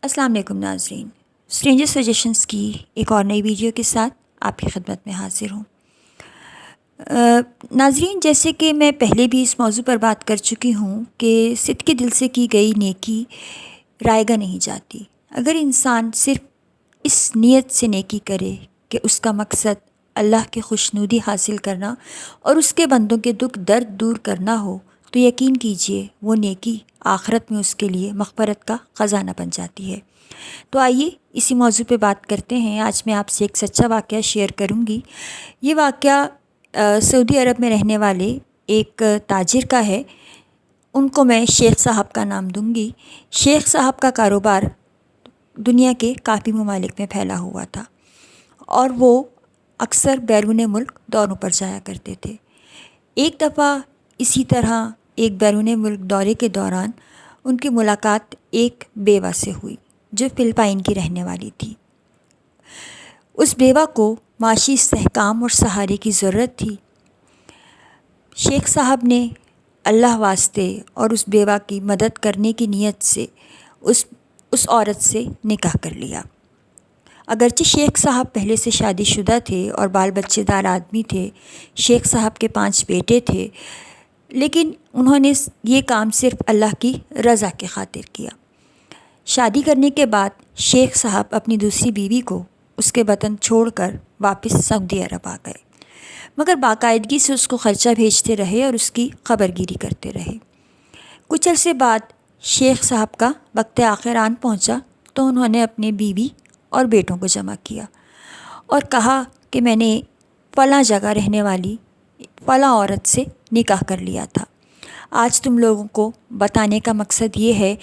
السلام علیکم ناظرین، اسٹرینجر سجیشنز کی ایک اور نئی ویڈیو کے ساتھ آپ کی خدمت میں حاضر ہوں۔ ناظرین، جیسے کہ میں پہلے بھی اس موضوع پر بات کر چکی ہوں کہ صدقے دل سے کی گئی نیکی رائگاں نہیں جاتی۔ اگر انسان صرف اس نیت سے نیکی کرے کہ اس کا مقصد اللہ کی خوشنودی حاصل کرنا اور اس کے بندوں کے دکھ درد دور کرنا ہو تو یقین کیجئے وہ نیکی آخرت میں اس کے لیے مغفرت کا خزانہ بن جاتی ہے۔ تو آئیے اسی موضوع پہ بات کرتے ہیں۔ آج میں آپ سے ایک سچا واقعہ شیئر کروں گی۔ یہ واقعہ سعودی عرب میں رہنے والے ایک تاجر کا ہے۔ ان کو میں شیخ صاحب کا نام دوں گی۔ شیخ صاحب کا کاروبار دنیا کے کافی ممالک میں پھیلا ہوا تھا اور وہ اکثر بیرون ملک دوروں پر جایا کرتے تھے۔ ایک دفعہ اسی طرح ایک بیرون ملک دورے کے دوران ان کی ملاقات ایک بیوہ سے ہوئی جو فلپائن کی رہنے والی تھی۔ اس بیوہ کو معاشی استحکام اور سہارے کی ضرورت تھی۔ شیخ صاحب نے اللہ واسطے اور اس بیوہ کی مدد کرنے کی نیت سے اس عورت سے نکاح کر لیا۔ اگرچہ شیخ صاحب پہلے سے شادی شدہ تھے اور بال بچے دار آدمی تھے، شیخ صاحب کے 5 بیٹے تھے، لیکن انہوں نے یہ کام صرف اللہ کی رضا کی خاطر کیا۔ شادی کرنے کے بعد شیخ صاحب اپنی دوسری بیوی کو اس کے وطن چھوڑ کر واپس سعودی عرب آ گئے، مگر باقاعدگی سے اس کو خرچہ بھیجتے رہے اور اس کی خبر گیری کرتے رہے۔ کچھ عرصے بعد شیخ صاحب کا وقت آخر آن پہنچا تو انہوں نے اپنے بیوی اور بیٹوں کو جمع کیا اور کہا کہ میں نے فلاں جگہ رہنے والی فلاں عورت سے نکاح کر لیا تھا۔ آج تم لوگوں کو بتانے کا مقصد یہ ہے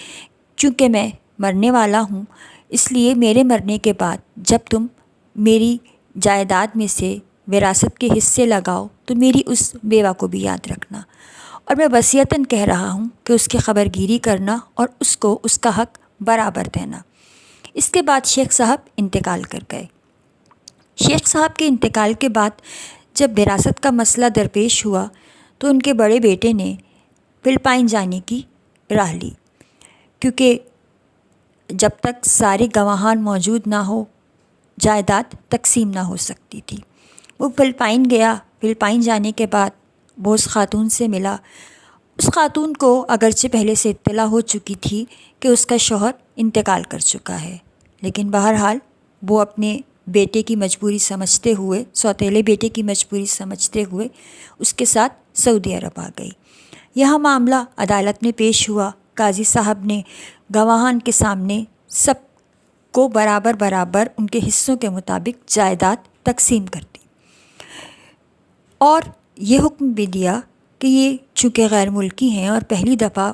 چونکہ میں مرنے والا ہوں، اس لیے میرے مرنے کے بعد جب تم میری جائیداد میں سے وراثت کے حصے لگاؤ تو میری اس بیوہ کو بھی یاد رکھنا، اور میں وصیتاً کہہ رہا ہوں کہ اس کی خبر گیری کرنا اور اس کو اس کا حق برابر دینا۔ اس کے بعد شیخ صاحب انتقال کر گئے۔ شیخ صاحب کے انتقال کے بعد جب وراثت کا مسئلہ درپیش ہوا تو ان کے بڑے بیٹے نے فلپائن جانے کی راہ لی، کیونکہ جب تک سارے گواہان موجود نہ ہو جائیداد تقسیم نہ ہو سکتی تھی۔ وہ فلپائن گیا۔ فلپائن جانے کے بعد وہ اس خاتون سے ملا۔ اس خاتون کو اگرچہ پہلے سے اطلاع ہو چکی تھی کہ اس کا شوہر انتقال کر چکا ہے، لیکن بہرحال وہ اپنے بیٹے کی مجبوری سمجھتے ہوئے، سوتیلے بیٹے کی مجبوری سمجھتے ہوئے اس کے ساتھ سعودی عرب آ گئی۔ یہاں معاملہ عدالت میں پیش ہوا۔ قاضی صاحب نے گواہان کے سامنے سب کو برابر ان کے حصوں کے مطابق جائیداد تقسیم کر دی اور یہ حکم بھی دیا کہ یہ چونکہ غیر ملکی ہیں اور پہلی دفعہ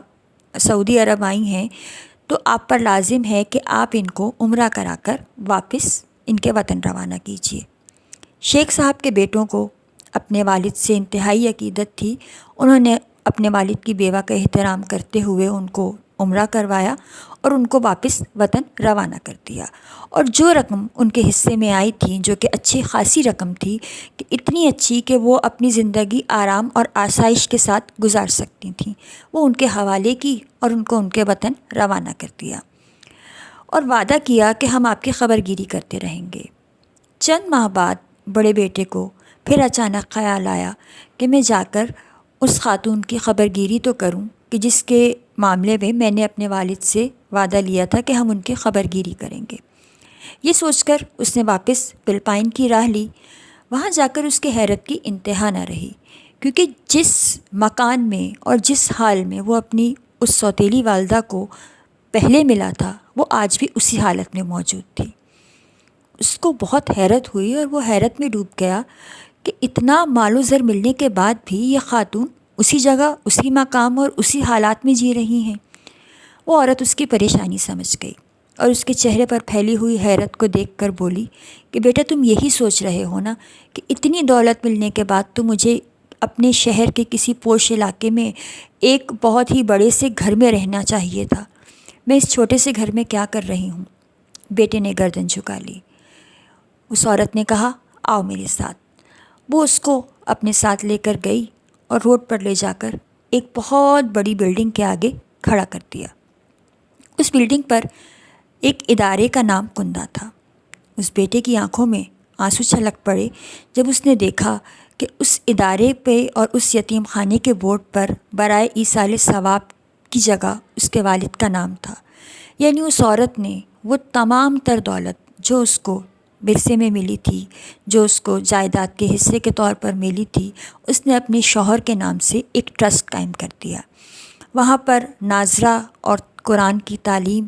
سعودی عرب آئی ہیں تو آپ پر لازم ہے کہ آپ ان کو عمرہ کرا کر واپس ان کے وطن روانہ کیجیے۔ شیخ صاحب کے بیٹوں کو اپنے والد سے انتہائی عقیدت تھی۔ انہوں نے اپنے والد کی بیوہ کا احترام کرتے ہوئے ان کو عمرہ کروایا اور ان کو واپس وطن روانہ کر دیا، اور جو رقم ان کے حصے میں آئی تھی، جو کہ اچھی خاصی رقم تھی، کہ اتنی اچھی کہ وہ اپنی زندگی آرام اور آسائش کے ساتھ گزار سکتی تھیں، وہ ان کے حوالے کی اور ان کو ان کے وطن روانہ کر دیا اور وعدہ کیا کہ ہم آپ کی خبر گیری کرتے رہیں گے۔ چند ماہ بعد بڑے بیٹے کو پھر اچانک خیال آیا کہ میں جا کر اس خاتون کی خبر گیری تو کروں کہ جس کے معاملے میں نے اپنے والد سے وعدہ لیا تھا کہ ہم ان کی خبر گیری کریں گے۔ یہ سوچ کر اس نے واپس فلپائن کی راہ لی۔ وہاں جا کر اس کی حیرت کی انتہا نہ رہی، کیونکہ جس مکان میں اور جس حال میں وہ اپنی اس سوتیلی والدہ کو پہلے ملا تھا وہ آج بھی اسی حالت میں موجود تھی۔ اس کو بہت حیرت ہوئی اور وہ حیرت میں ڈوب گیا کہ اتنا مال و زر ملنے کے بعد بھی یہ خاتون اسی جگہ، اسی مقام اور اسی حالات میں جی رہی ہیں۔ وہ عورت اس کی پریشانی سمجھ گئی اور اس کے چہرے پر پھیلی ہوئی حیرت کو دیکھ کر بولی کہ بیٹا، تم یہی سوچ رہے ہو نا کہ اتنی دولت ملنے کے بعد تو مجھے اپنے شہر کے کسی پوش علاقے میں ایک بہت ہی بڑے سے گھر میں رہنا چاہیے تھا۔ میں اس چھوٹے سے گھر میں کیا کر رہی ہوں؟ بیٹے نے گردن جھکا لی۔ اس عورت نے کہا، آؤ میرے ساتھ۔ وہ اس کو اپنے ساتھ لے کر گئی اور روڈ پر لے جا کر ایک بہت بڑی بلڈنگ کے آگے کھڑا کر دیا۔ اس بلڈنگ پر ایک ادارے کا نام کندا تھا۔ اس بیٹے کی آنکھوں میں آنسو چھلک پڑے جب اس نے دیکھا کہ اس ادارے پہ اور اس یتیم خانے کے بورڈ پر برائے ایصال ثواب کی جگہ اس کے والد کا نام تھا۔ یعنی اس عورت نے وہ تمام تر دولت جو اس کو ورثے میں ملی تھی، جو اس کو جائیداد کے حصے کے طور پر ملی تھی، اس نے اپنے شوہر کے نام سے ایک ٹرسٹ قائم کر دیا۔ وہاں پر ناظرہ اور قرآن کی تعلیم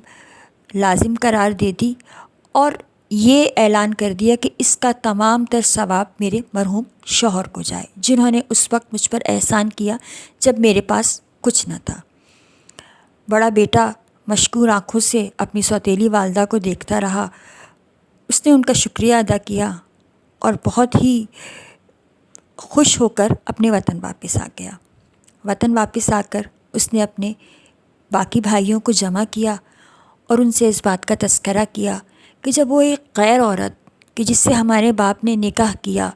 لازم قرار دے دی اور یہ اعلان کر دیا کہ اس کا تمام تر ثواب میرے مرحوم شوہر کو جائے، جنہوں نے اس وقت مجھ پر احسان کیا جب میرے پاس کچھ نہ تھا۔ بڑا بیٹا مشکور آنکھوں سے اپنی سوتیلی والدہ کو دیکھتا رہا۔ اس نے ان کا شکریہ ادا کیا اور بہت ہی خوش ہو کر اپنے وطن واپس آ گیا۔ وطن واپس آ کر اس نے اپنے باقی بھائیوں کو جمع کیا اور ان سے اس بات کا تذکرہ کیا کہ جب وہ ایک غیر عورت کہ جس سے ہمارے باپ نے نکاح کیا،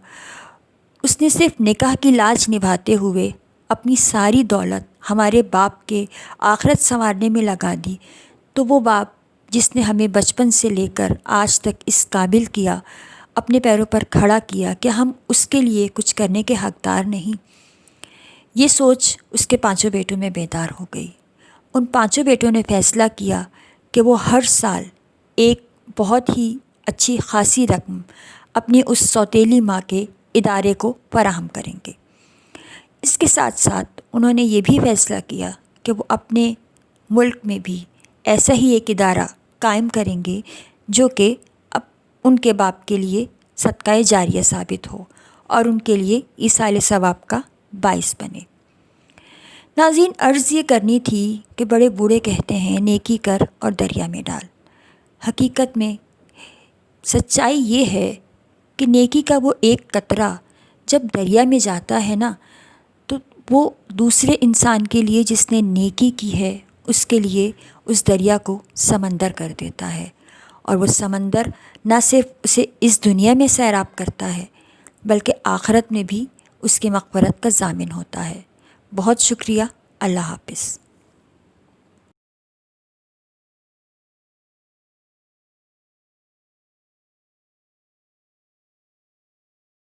اس نے صرف نکاح کی لاج نبھاتے ہوئے اپنی ساری دولت ہمارے باپ کے آخرت سنوارنے میں لگا دی، تو وہ باپ جس نے ہمیں بچپن سے لے کر آج تک اس قابل کیا، اپنے پیروں پر کھڑا کیا کہ ہم اس کے لیے کچھ کرنے کے حقدار نہیں، یہ سوچ اس کے 5 بیٹوں میں بیدار ہو گئی۔ ان 5 بیٹوں نے فیصلہ کیا کہ وہ ہر سال ایک بہت ہی اچھی خاصی رقم اپنی اس سوتیلی ماں کے ادارے کو فراہم کریں گے۔ اس کے ساتھ ساتھ انہوں نے یہ بھی فیصلہ کیا کہ وہ اپنے ملک میں بھی ایسا ہی ایک ادارہ قائم کریں گے جو کہ اب ان کے باپ کے لیے صدقہ جاریہ ثابت ہو اور ان کے لیے ایصال ثواب کا باعث بنے۔ ناظرین، عرض یہ کرنی تھی کہ بڑے بوڑھے کہتے ہیں نیکی کر اور دریا میں ڈال۔ حقیقت میں سچائی یہ ہے کہ نیکی کا وہ ایک قطرہ جب دریا میں جاتا ہے نا، تو وہ دوسرے انسان کے لیے جس نے نیکی کی ہے اس کے لیے اس دریا کو سمندر کر دیتا ہے، اور وہ سمندر نہ صرف اسے اس دنیا میں سیراب کرتا ہے بلکہ آخرت میں بھی اس کی مغفرت کا ضامن ہوتا ہے۔ بہت شکریہ۔ اللہ حافظ۔